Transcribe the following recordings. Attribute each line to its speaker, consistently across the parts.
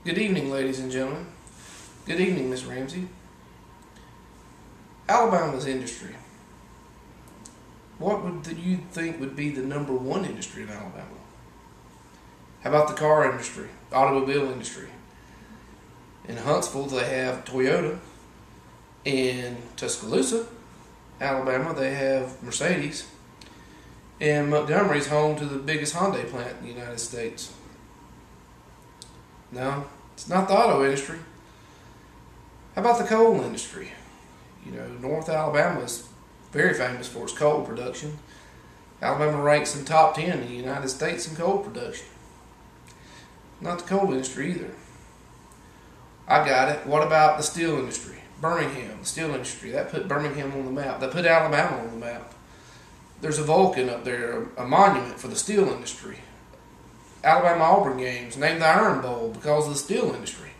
Speaker 1: Good evening, ladies and gentlemen. Good evening, Miss Ramsey. Alabama's industry. What would you think would be the number one industry in Alabama? How about the car industry, automobile industry? In Huntsville, they have Toyota. In Tuscaloosa, Alabama, they have Mercedes. And Montgomery is home to the biggest Hyundai plant in the United States. No, it's not the auto industry. How about the coal industry? North Alabama is very famous for its coal production. Alabama ranks in top 10 in the United States in coal production. Not the coal industry either. I got it. What about the steel industry? Birmingham, the steel industry. That put Birmingham on the map. That put Alabama on the map. There's a Vulcan up there, a monument for the steel industry. Alabama-Auburn games named the Iron Bowl because of the steel industry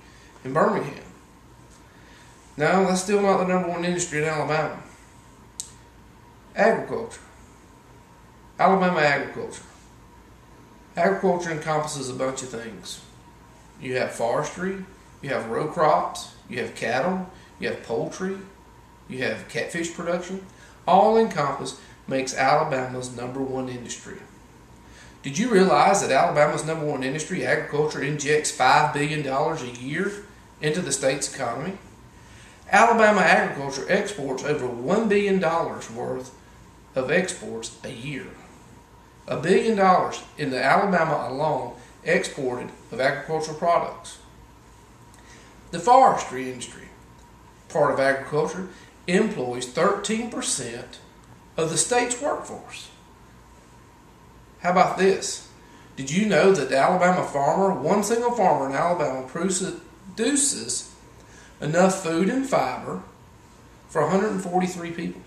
Speaker 1: in Birmingham. No, that's still not the number one industry in Alabama. Agriculture. Alabama agriculture. Agriculture encompasses a bunch of things. You have forestry, you have row crops, you have cattle, you have poultry, you have catfish production. All encompassed makes Alabama's number one industry. Did you realize that Alabama's number one industry, agriculture, injects $5 billion a year into the state's economy? Alabama agriculture exports over $1 billion worth of exports a year. $1 billion in the Alabama alone exported of agricultural products. The forestry industry, part of agriculture, employs 13% of the state's workforce. How about this? Did you know that the Alabama farmer, one single farmer in Alabama, produces enough food and fiber for 143 people?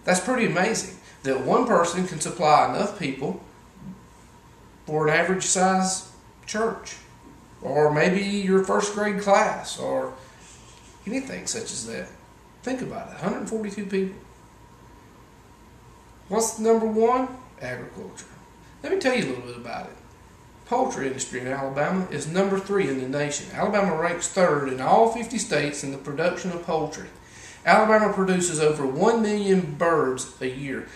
Speaker 1: That's pretty amazing that one person can supply enough people for an average size church, or maybe your first grade class, or anything such as that. Think about it, 142 people. What's number one? Agriculture. Let me tell you a little bit about it. Poultry industry in Alabama is number 3 in the nation. Alabama ranks 3rd in all 50 states in the production of poultry. Alabama produces over 1 million birds a year,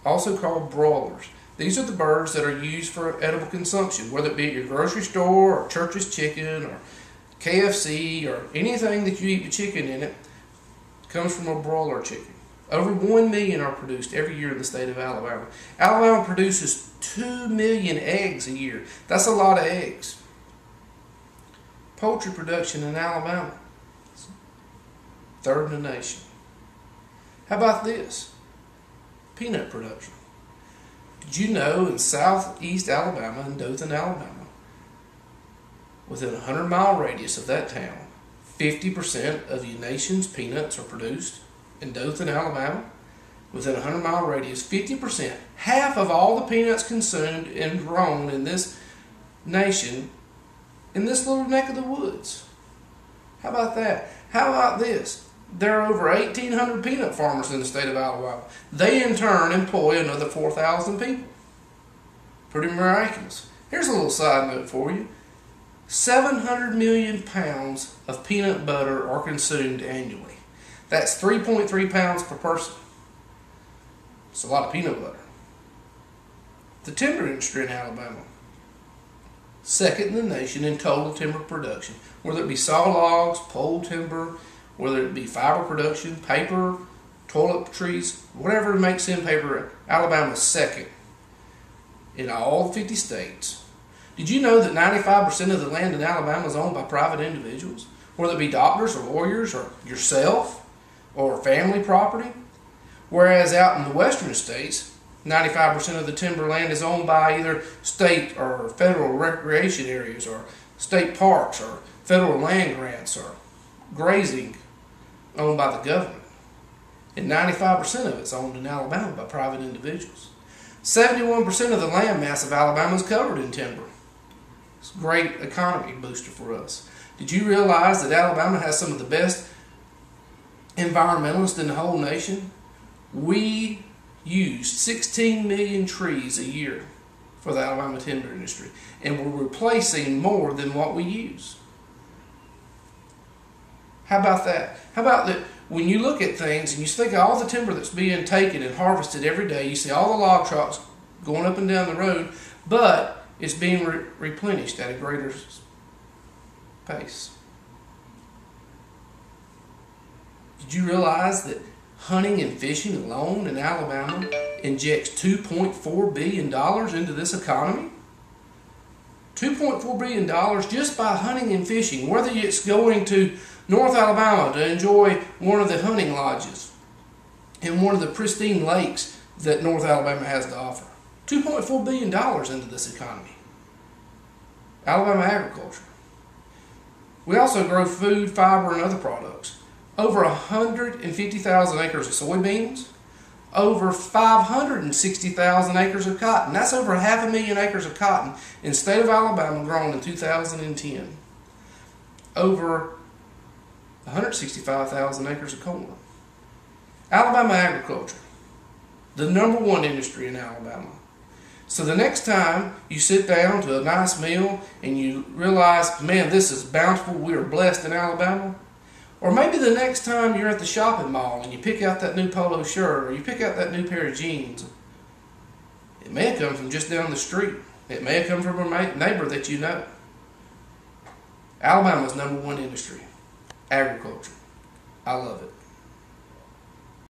Speaker 1: also called broilers. These are the birds that are used for edible consumption, whether it be at your grocery store or Church's Chicken or KFC or anything that you eat with chicken in it comes from a broiler chicken. Over 1 million are produced every year in the state of Alabama. Alabama produces 2 million eggs a year. That's a lot of eggs. Poultry production in Alabama, 3rd in the nation. How about this? Peanut production. Did you know in southeast Alabama, in Dothan, Alabama, within a 100-mile radius of that town, 50% of the nation's peanuts are produced? In Dothan, Alabama, within a 100-mile radius, 50%, half of all the peanuts consumed and grown in this nation, in this little neck of the woods. How about that? How about this? There are over 1,800 peanut farmers in the state of Alabama. They, in turn, employ another 4,000 people. Pretty miraculous. Here's a little side note for you. 700 million pounds of peanut butter are consumed annually. That's 3.3 pounds per person. It's a lot of peanut butter. The timber industry in Alabama, 2nd in the nation in total timber production. Whether it be saw logs, pole timber, whether it be fiber production, paper, toiletries, whatever makes in paper, Alabama's 2nd in all 50 states. Did you know that 95% of the land in Alabama is owned by private individuals? Whether it be doctors or lawyers or yourself, or family property, whereas out in the western states, 95% of the timber land is owned by either state or federal recreation areas or state parks or federal land grants or grazing owned by the government. And 95% of it's owned in Alabama by private individuals. 71% of the land mass of Alabama is covered in timber. It's a great economy booster for us. Did you realize that Alabama has some of the best environmentalists in the whole nation? We use 16 million trees a year for the Alabama timber industry. And we're replacing more than what we use. How about that? How about that when you look at things and you think of all the timber that's being taken and harvested every day, you see all the log trucks going up and down the road, but it's being replenished at a greater pace. Did you realize that hunting and fishing alone in Alabama injects $2.4 billion into this economy? $2.4 billion just by hunting and fishing, whether it's going to North Alabama to enjoy one of the hunting lodges in one of the pristine lakes that North Alabama has to offer. $2.4 billion into this economy. Alabama agriculture. We also grow food, fiber, and other products. Over 150,000 acres of soybeans, over 560,000 acres of cotton. That's over 500,000 acres of cotton in the state of Alabama grown in 2010. Over 165,000 acres of corn. Alabama agriculture, the #1 industry in Alabama. So the next time you sit down to a nice meal and you realize, man, this is bountiful, we are blessed in Alabama. Or maybe the next time you're at the shopping mall and you pick out that new polo shirt or you pick out that new pair of jeans, it may have come from just down the street. It may have come from a neighbor that you know. Alabama's #1 industry, agriculture. I love it.